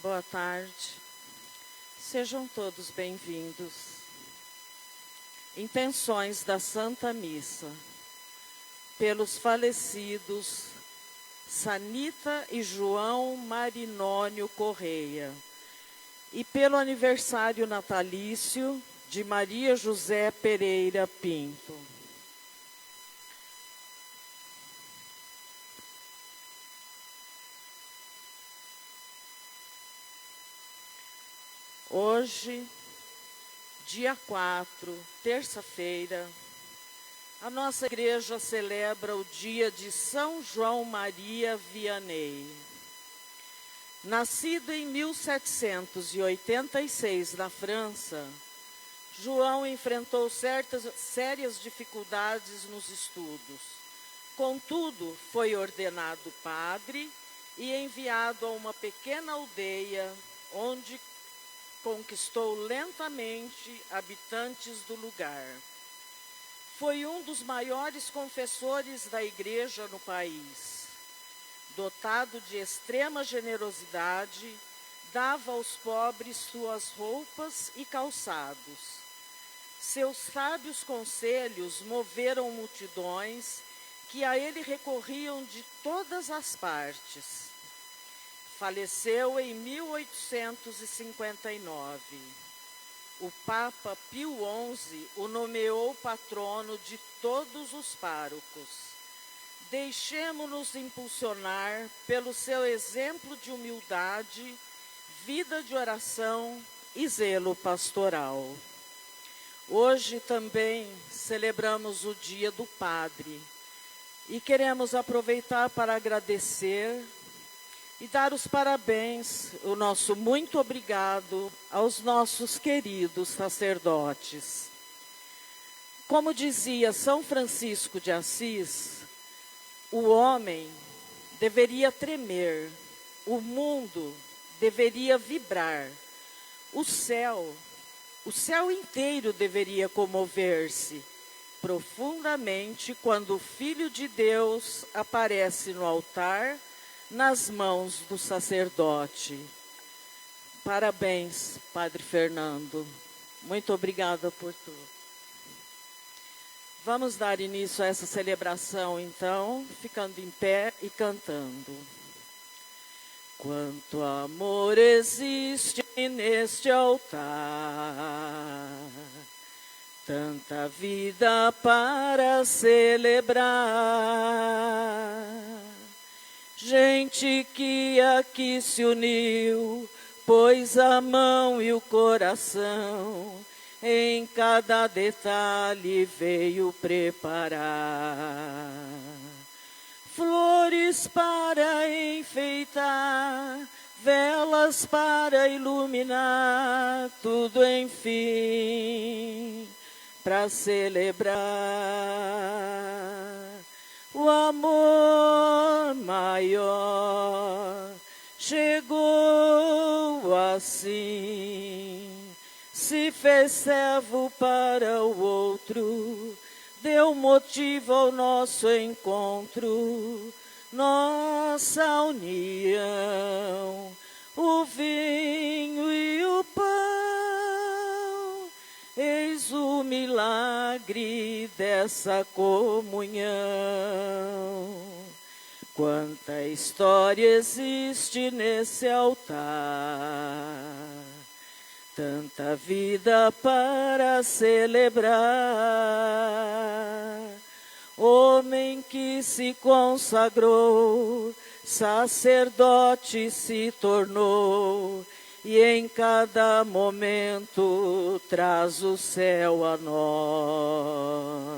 Boa tarde, sejam todos bem-vindos. Intenções da Santa Missa, pelos falecidos Sanita e João Marinônio Correia, e pelo aniversário natalício de Maria José Pereira Pinto. Hoje, dia 4, terça-feira, a nossa igreja celebra o dia de São João Maria Vianney. Nascido em 1786 na França, João enfrentou sérias dificuldades nos estudos. Contudo, foi ordenado padre e enviado a uma pequena aldeia, onde conquistou lentamente habitantes do lugar. Foi um dos maiores confessores da igreja no país. Dotado de extrema generosidade, dava aos pobres suas roupas e calçados. Seus sábios conselhos moveram multidões que a ele recorriam de todas as partes. Faleceu em 1859. O Papa Pio XI o nomeou patrono de todos os párocos. Deixemo-nos impulsionar pelo seu exemplo de humildade, vida de oração e zelo pastoral. Hoje também celebramos o Dia do Padre e queremos aproveitar para agradecer e dar os parabéns, o nosso muito obrigado aos nossos queridos sacerdotes. Como dizia São Francisco de Assis, o homem deveria tremer, o mundo deveria vibrar, o céu inteiro deveria comover-se profundamente quando o Filho de Deus aparece no altar, nas mãos do sacerdote. Parabéns, Padre Fernando. Muito obrigada por tudo. Vamos dar início a essa celebração, então, ficando em pé e cantando. Quanto amor existe neste altar, tanta vida para celebrar. Gente que aqui se uniu, pôs a mão e o coração, em cada detalhe veio preparar. Flores para enfeitar, velas para iluminar, tudo enfim, para celebrar. O amor maior chegou assim, se fez servo para o outro, deu motivo ao nosso encontro. Nós nossa união, o vinho e o pão, eis o milagre dessa comunhão. Quanta história existe nesse altar, tanta vida para celebrar. Homem que se consagrou, sacerdote se tornou, e em cada momento traz o céu a nós.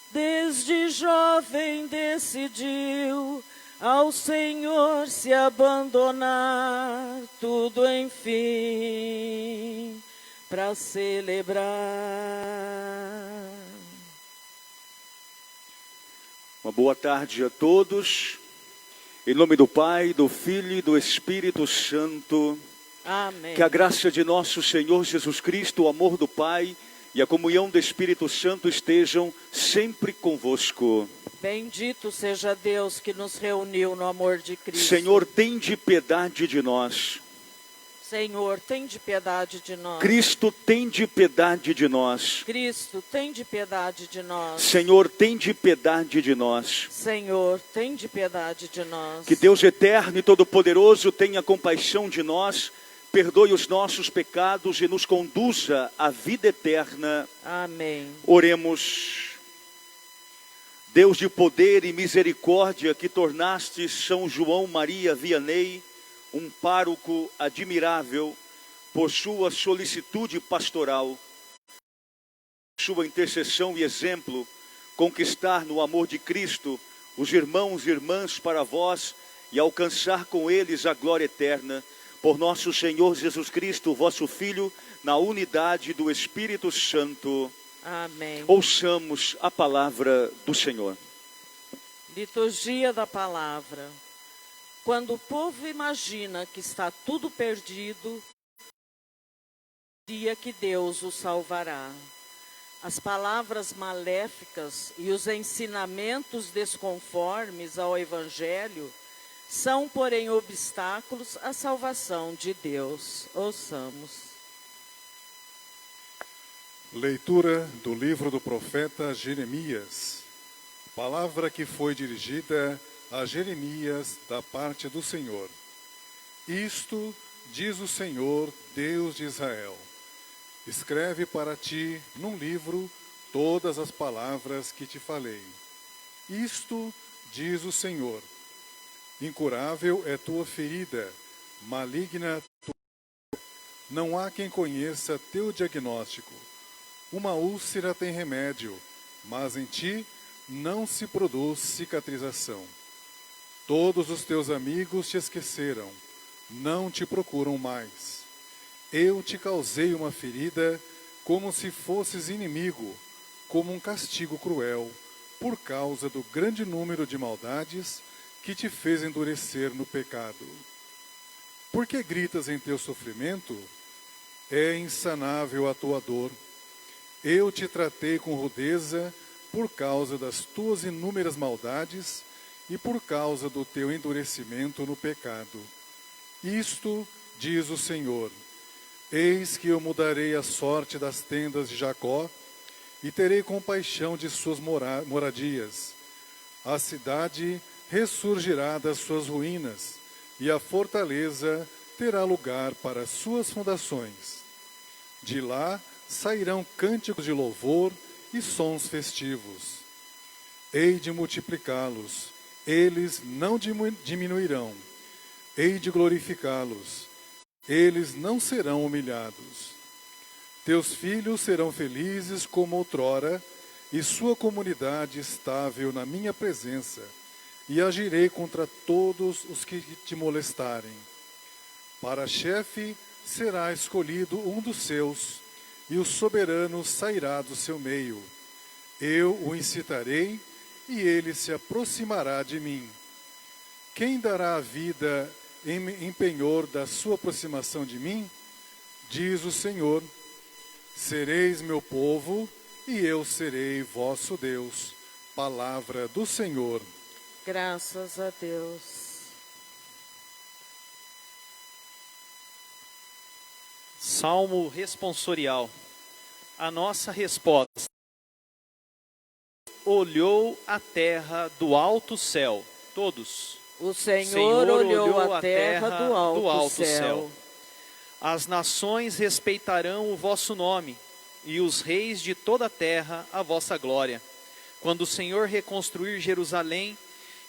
Desde jovem decidiu ao Senhor se abandonar, tudo enfim para celebrar. Uma boa tarde a todos. Em nome do Pai, do Filho e do Espírito Santo. Amém. Que a graça de nosso Senhor Jesus Cristo, o amor do Pai e a comunhão do Espírito Santo estejam sempre convosco. Bendito seja Deus que nos reuniu no amor de Cristo. Senhor, tende piedade de nós. Senhor, tende piedade de nós. Cristo, tende piedade de nós. Cristo, tende piedade de nós. Senhor, tende piedade de nós. Senhor, tende piedade de nós. Que Deus eterno e todo-poderoso tenha compaixão de nós, perdoe os nossos pecados e nos conduza à vida eterna. Amém. Oremos. Deus de poder e misericórdia, que tornaste São João Maria Vianney um pároco admirável por sua solicitude pastoral, sua intercessão e exemplo, conquistar no amor de Cristo os irmãos e irmãs para vós e alcançar com eles a glória eterna. Por nosso Senhor Jesus Cristo, vosso Filho, na unidade do Espírito Santo. Amém. Ouçamos a palavra do Senhor. Liturgia da palavra. Quando o povo imagina que está tudo perdido, dia que Deus o salvará. As palavras maléficas e os ensinamentos desconformes ao Evangelho são, porém, obstáculos à salvação de Deus. Ouçamos. Leitura do livro do profeta Jeremias. Palavra que foi dirigida a Jeremias da parte do Senhor. Isto diz o Senhor, Deus de Israel. Escreve para ti num livro todas as palavras que te falei. Isto diz o Senhor. Incurável é tua ferida, maligna tua. Não há quem conheça teu diagnóstico. Uma úlcera tem remédio, mas em ti não se produz cicatrização. Todos os teus amigos te esqueceram, não te procuram mais. Eu te causei uma ferida como se fosses inimigo, como um castigo cruel, por causa do grande número de maldades que te fez endurecer no pecado. Por que gritas em teu sofrimento? É insanável a tua dor. Eu te tratei com rudeza por causa das tuas inúmeras maldades e por causa do teu endurecimento no pecado. Isto diz o Senhor: eis que eu mudarei a sorte das tendas de Jacó e terei compaixão de suas moradias. A cidade ressurgirá das suas ruínas e a fortaleza terá lugar para suas fundações. De lá sairão cânticos de louvor e sons festivos. Hei de multiplicá-los, eles não diminuirão. Hei de glorificá-los, eles não serão humilhados. Teus filhos serão felizes como outrora, e sua comunidade estável na minha presença, e agirei contra todos os que te molestarem. Para chefe será escolhido um dos seus, e o soberano sairá do seu meio. Eu o incitarei, e ele se aproximará de mim. Quem dará a vida em penhor da sua aproximação de mim? Diz o Senhor: sereis meu povo, e eu serei vosso Deus. Palavra do Senhor. Graças a Deus. Salmo responsorial. A nossa resposta. Olhou a terra do alto céu. Todos. O Senhor olhou a terra do alto céu. As nações respeitarão o vosso nome, e os reis de toda a terra a vossa glória. Quando o Senhor reconstruir Jerusalém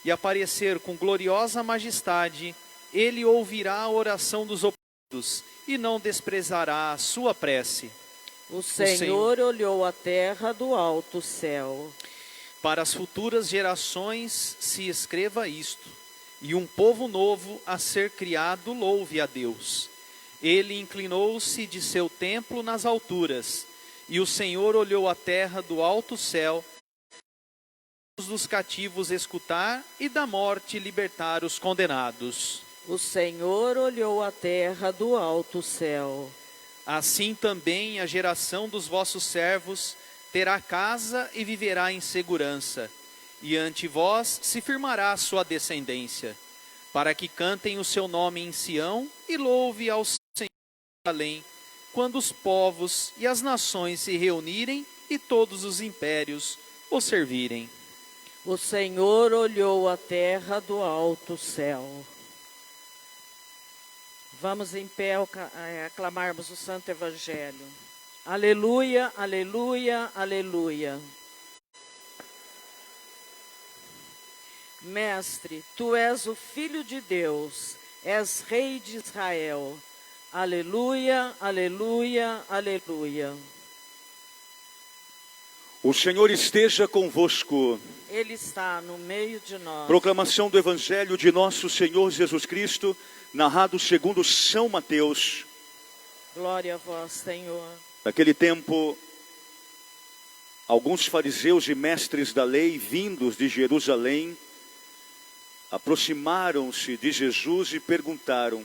e aparecer com gloriosa majestade, ele ouvirá a oração dos oprimidos e não desprezará a sua prece. O Senhor olhou a terra do alto céu. Para as futuras gerações se escreva isto, e um povo novo a ser criado louve a Deus. Ele inclinou-se de seu templo nas alturas, e o Senhor olhou a terra do alto céu, dos cativos escutar e da morte libertar os condenados. O Senhor olhou a terra do alto céu. Assim também a geração dos vossos servos terá casa e viverá em segurança, e ante vós se firmará a sua descendência, para que cantem o seu nome em Sião e louve ao Senhor em Jerusalém, quando os povos e as nações se reunirem e todos os impérios o servirem. O Senhor olhou a terra do alto céu. Vamos em pé aclamarmos o Santo Evangelho. Aleluia, aleluia, aleluia. Mestre, tu és o Filho de Deus, és Rei de Israel. Aleluia, aleluia, aleluia. O Senhor esteja convosco. Ele está no meio de nós. Proclamação do Evangelho de nosso Senhor Jesus Cristo, narrado segundo São Mateus. Glória a vós, Senhor. Naquele tempo, alguns fariseus e mestres da lei, vindos de Jerusalém, aproximaram-se de Jesus e perguntaram: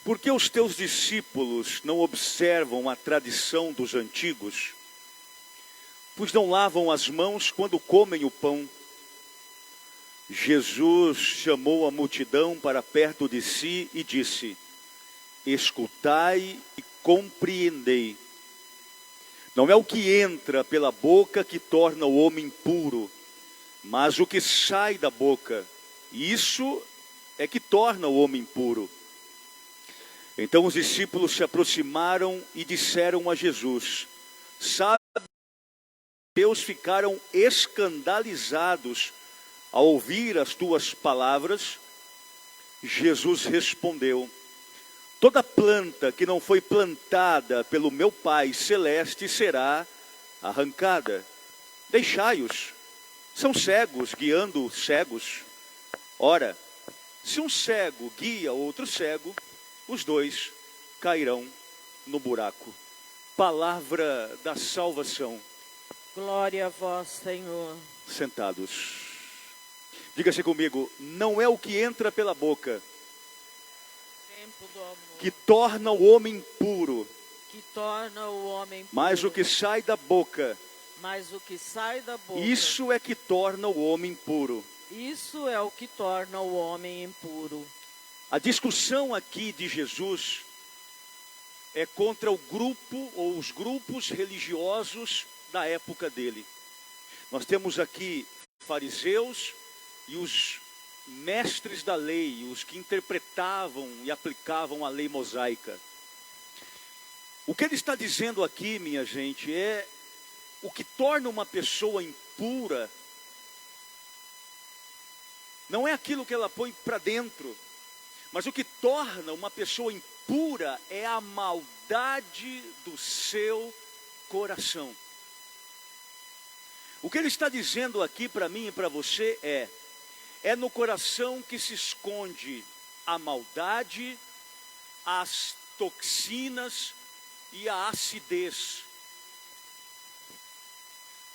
por que os teus discípulos não observam a tradição dos antigos? Pois não lavam as mãos quando comem o pão. Jesus chamou a multidão para perto de si e disse: escutai e compreendei. Não é o que entra pela boca que torna o homem puro, mas o que sai da boca, isso é que torna o homem puro. Então os discípulos se aproximaram e disseram a Jesus: sabe, Deus ficaram escandalizados ao ouvir as tuas palavras. Jesus respondeu: toda planta que não foi plantada pelo meu Pai Celeste será arrancada. Deixai-os, são cegos guiando cegos. Ora, se um cego guia outro cego, os dois cairão no buraco. Palavra da salvação. Glória a vós, Senhor. Sentados. Diga-se comigo: não é o que entra pela boca Tempo do amor, que torna o homem puro, que torna o homem puro, mas o que sai da boca, mas o que sai da boca, isso é que torna o homem puro. isso é o que torna o homem impuro. A discussão aqui de Jesus é contra o grupo ou os grupos religiosos da época dele. Nós temos aqui fariseus e os mestres da lei, os que interpretavam e aplicavam a lei mosaica. O que ele está dizendo aqui, minha gente, é o que torna uma pessoa impura não é aquilo que ela põe para dentro, mas o que torna uma pessoa impura é a maldade do seu coração. O que ele está dizendo aqui para mim e para você é no coração que se esconde a maldade, as toxinas e a acidez.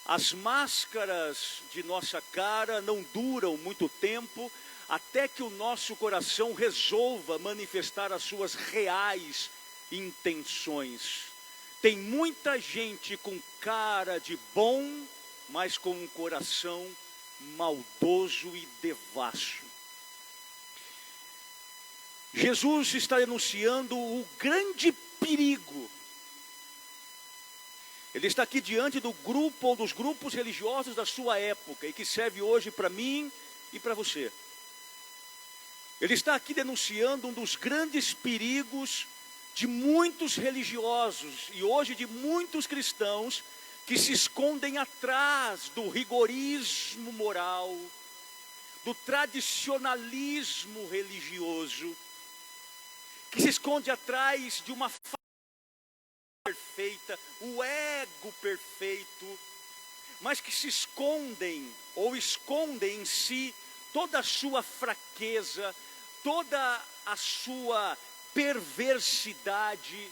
As máscaras de nossa cara não duram muito tempo até que o nosso coração resolva manifestar as suas reais intenções. Tem muita gente com cara de bom, mas com um coração maldoso e devasso. Jesus está denunciando o grande perigo. Ele está aqui diante do grupo ou dos grupos religiosos da sua época e que serve hoje para mim e para você. Ele está aqui denunciando um dos grandes perigos de muitos religiosos e hoje de muitos cristãos que se escondem atrás do rigorismo moral, do tradicionalismo religioso, que se esconde atrás de uma fé perfeita, o ego perfeito, mas que se escondem ou escondem em si toda a sua fraqueza, toda a sua perversidade.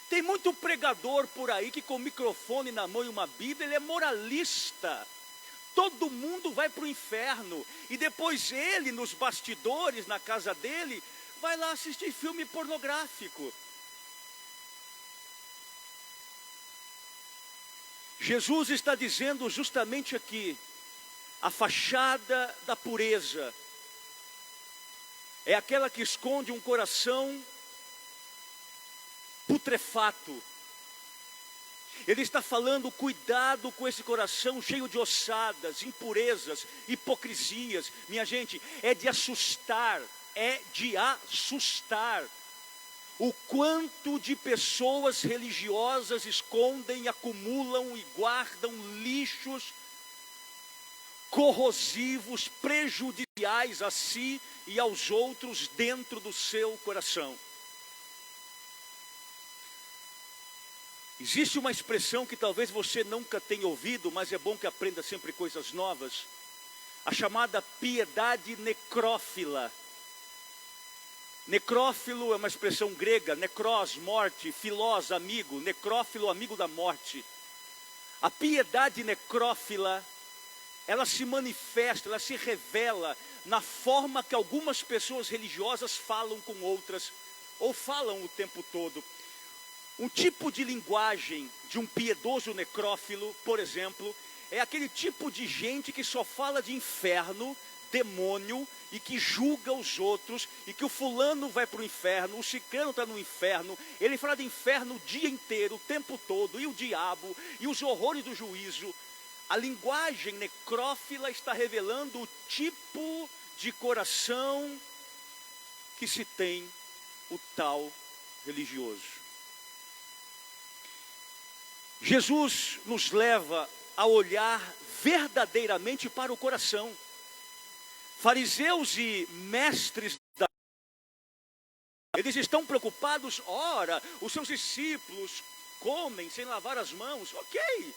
Tem muito pregador por aí que com o microfone na mão e uma Bíblia, ele é moralista. Todo mundo vai para o inferno. E depois ele, nos bastidores, na casa dele, vai lá assistir filme pornográfico. Jesus está dizendo justamente aqui, a fachada da pureza é aquela que esconde um coração putrefato. Ele está falando, cuidado com esse coração cheio de ossadas, impurezas, hipocrisias. Minha gente, é de assustar o quanto de pessoas religiosas escondem, acumulam e guardam lixos corrosivos, prejudiciais a si e aos outros dentro do seu coração. Existe uma expressão que talvez você nunca tenha ouvido, mas é bom que aprenda sempre coisas novas, a chamada piedade necrófila. Necrófilo é uma expressão grega, necros, morte, filós, amigo, necrófilo, amigo da morte. A piedade necrófila, ela se manifesta, ela se revela na forma que algumas pessoas religiosas falam com outras, ou falam o tempo todo. Um tipo de linguagem de um piedoso necrófilo, por exemplo, é aquele tipo de gente que só fala de inferno, demônio, e que julga os outros, e que o fulano vai para o inferno, o ciclano está no inferno, ele fala de inferno o dia inteiro, o tempo todo, e o diabo, e os horrores do juízo. A linguagem necrófila está revelando o tipo de coração que se tem o tal religioso. Jesus nos leva a olhar verdadeiramente para o coração. Fariseus e mestres da... eles estão preocupados, ora, os seus discípulos comem sem lavar as mãos, ok.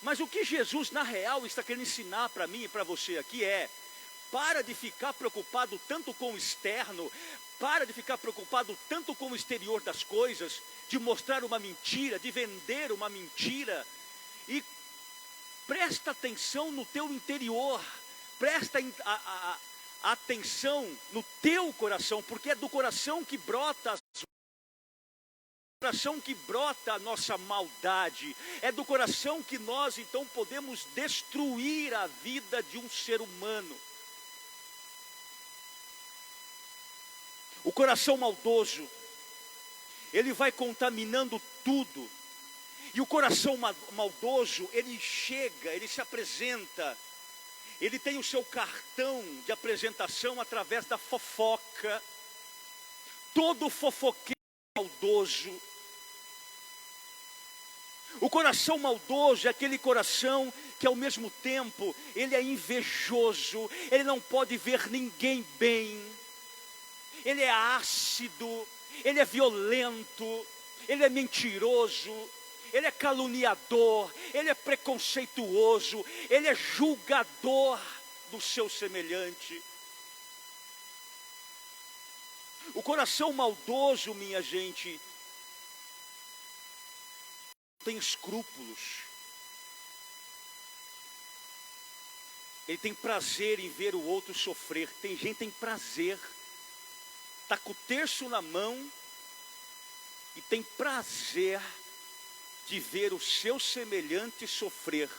Mas o que Jesus, na real, está querendo ensinar para mim e para você aqui é, para de ficar preocupado tanto com o externo, para de ficar preocupado tanto com o exterior das coisas, de mostrar uma mentira, de vender uma mentira, e presta atenção no teu interior, presta atenção no teu coração, porque é do coração que brota a nossa maldade, é do coração que nós então podemos destruir a vida de um ser humano. O coração maldoso, ele vai contaminando tudo. E o coração maldoso, ele chega, ele se apresenta, ele tem o seu cartão de apresentação através da fofoca. Todo fofoqueiro é maldoso. O coração maldoso é aquele coração que ao mesmo tempo, ele é invejoso, ele não pode ver ninguém bem. Ele é ácido, ele é violento, ele é mentiroso, ele é caluniador, ele é preconceituoso, ele é julgador do seu semelhante. O coração maldoso, minha gente, tem escrúpulos. Ele tem prazer em ver o outro sofrer. Tem gente que tem prazer, está com o terço na mão e tem prazer de ver o seu semelhante sofrer.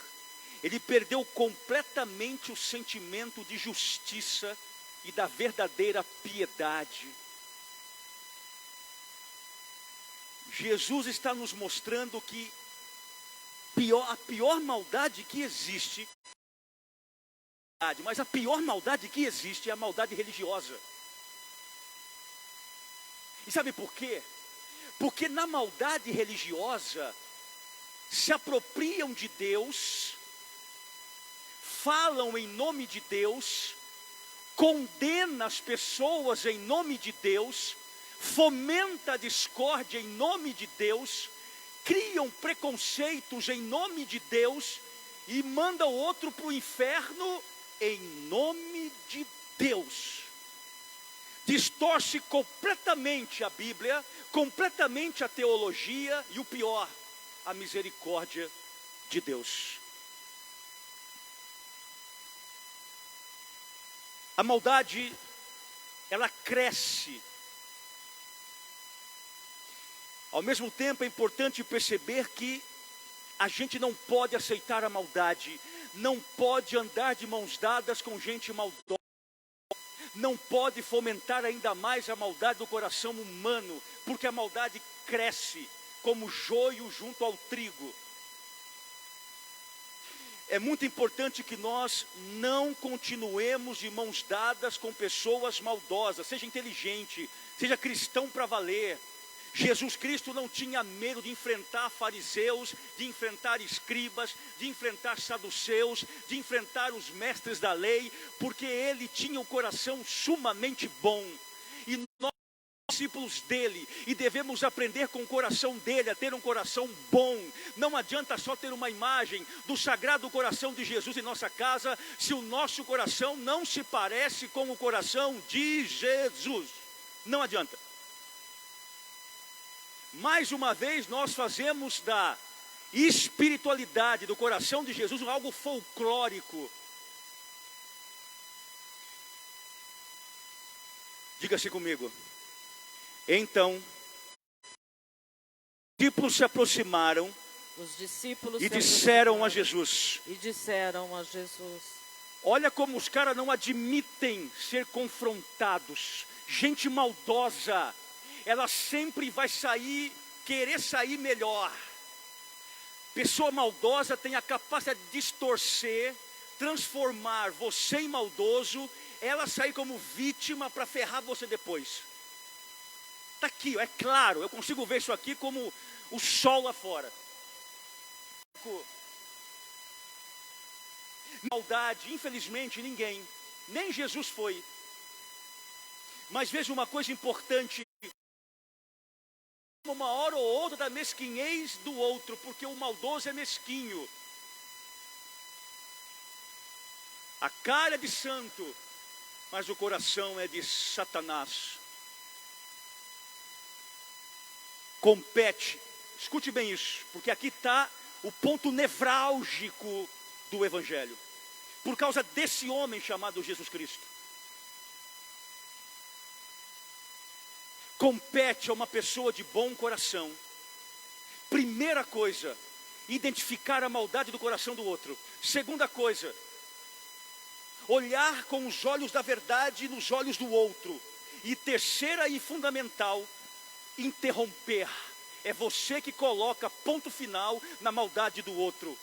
Ele perdeu completamente o sentimento de justiça e da verdadeira piedade. Jesus está nos mostrando que a pior maldade que existe, mas a pior maldade que existe é a maldade religiosa. E sabe por quê? Porque na maldade religiosa se apropriam de Deus, falam em nome de Deus, condena as pessoas em nome de Deus, fomenta a discórdia em nome de Deus, criam preconceitos em nome de Deus e manda o outro para o inferno em nome de Deus. Distorce completamente a Bíblia, completamente a teologia e o pior, a misericórdia de Deus. A maldade, ela cresce. Ao mesmo tempo é importante perceber que a gente não pode aceitar a maldade, não pode andar de mãos dadas com gente maldosa, não pode fomentar ainda mais a maldade do coração humano, porque a maldade cresce como joio junto ao trigo. É muito importante que nós não continuemos de mãos dadas com pessoas maldosas. Seja inteligente, seja cristão para valer. Jesus Cristo não tinha medo de enfrentar fariseus, de enfrentar escribas, de enfrentar saduceus, de enfrentar os mestres da lei, porque ele tinha um coração sumamente bom. E nós discípulos dele, e devemos aprender com o coração dele a ter um coração bom. Não adianta só ter uma imagem do sagrado coração de Jesus em nossa casa, se o nosso coração não se parece com o coração de Jesus. Não adianta. Mais uma vez nós fazemos da espiritualidade do coração de Jesus algo folclórico. Diga-se comigo. Então, os discípulos se aproximaram e disseram a Jesus. Olha como os caras não admitem ser confrontados. Gente maldosa, ela sempre vai querer sair melhor. Pessoa maldosa tem a capacidade de distorcer, transformar você em maldoso, ela sair como vítima para ferrar você depois. Está aqui, é claro, eu consigo ver isso aqui como o sol lá fora. Maldade, infelizmente, ninguém, nem Jesus foi. Mas veja uma coisa importante. Uma hora ou outra da mesquinhez do outro, porque o maldoso é mesquinho. A cara é de santo, mas o coração é de Satanás. Compete, escute bem isso, porque aqui está o ponto nevrálgico do Evangelho. Por causa desse homem chamado Jesus Cristo. Compete a uma pessoa de bom coração. Primeira coisa, identificar a maldade do coração do outro. Segunda coisa, olhar com os olhos da verdade nos olhos do outro. E terceira e fundamental, interromper. É você que coloca ponto final na maldade do outro.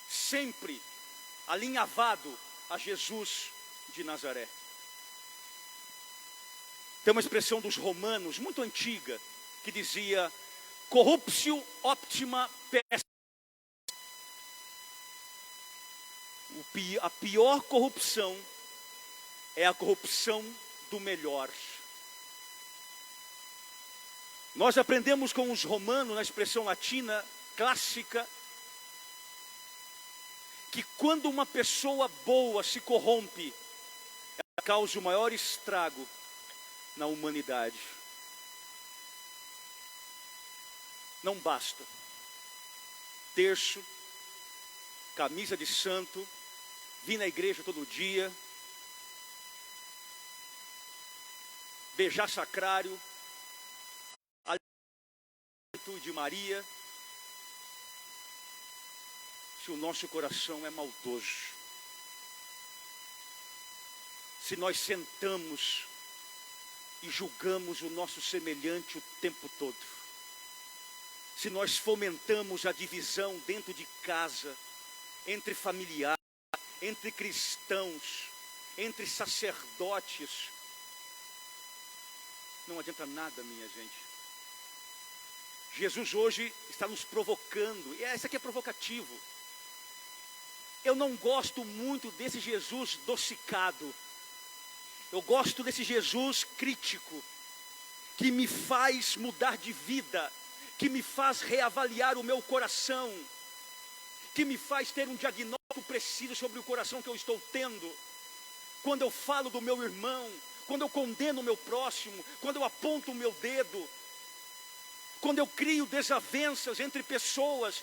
Sempre alinhavado a Jesus de Nazaré. Tem uma expressão dos romanos muito antiga que dizia: corruptio optima pest. A pior corrupção é a corrupção do melhor. Nós aprendemos com os romanos, na expressão latina clássica, que quando uma pessoa boa se corrompe, ela causa o maior estrago na humanidade. Não basta terço, camisa de santo, vir na igreja todo dia, beijar sacrário, de Maria, se o nosso coração é maldoso. Se nós sentamos e julgamos o nosso semelhante o tempo todo. Se nós fomentamos a divisão dentro de casa, entre familiares, entre cristãos, entre sacerdotes, não adianta nada, minha gente. Jesus hoje está nos provocando, e isso aqui é provocativo. Eu não gosto muito desse Jesus docificado. Eu gosto desse Jesus crítico, que me faz mudar de vida, que me faz reavaliar o meu coração, que me faz ter um diagnóstico preciso sobre o coração que eu estou tendo. Quando eu falo do meu irmão, quando eu condeno o meu próximo, quando eu aponto o meu dedo, quando eu crio desavenças entre pessoas.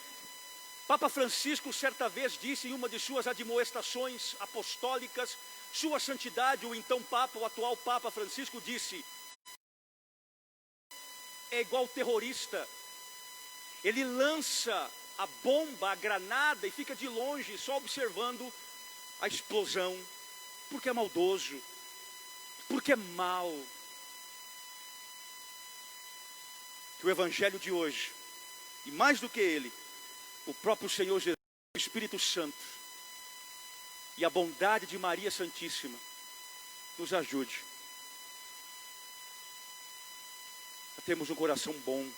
Papa Francisco certa vez disse em uma de suas admoestações apostólicas, Sua Santidade, o então Papa, o atual Papa Francisco disse, é igual terrorista, ele lança a bomba, a granada e fica de longe só observando a explosão, porque é maldoso, porque é mau. Que o Evangelho de hoje, e mais do que ele, o próprio Senhor Jesus, o Espírito Santo e a bondade de Maria Santíssima nos ajude a termos um coração bom,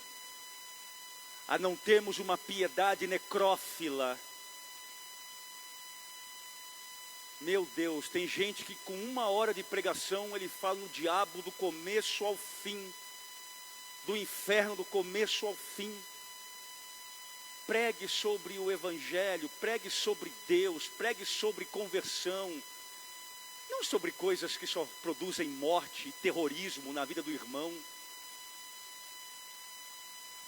a não termos uma piedade necrófila. Meu Deus, tem gente que com 1 hora de pregação ele fala no diabo do começo ao fim, do inferno do começo ao fim. Pregue sobre o Evangelho, pregue sobre Deus, pregue sobre conversão, não sobre coisas que só produzem morte e terrorismo na vida do irmão.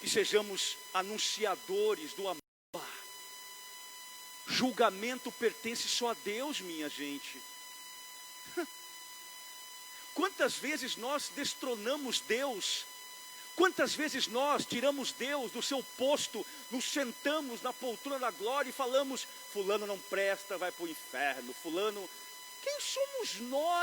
Que sejamos anunciadores do amor. Julgamento pertence só a Deus, minha gente. Quantas vezes nós destronamos Deus? Quantas vezes nós tiramos Deus do seu posto, nos sentamos na poltrona da glória e falamos, fulano não presta, vai para o inferno, fulano... Quem somos nós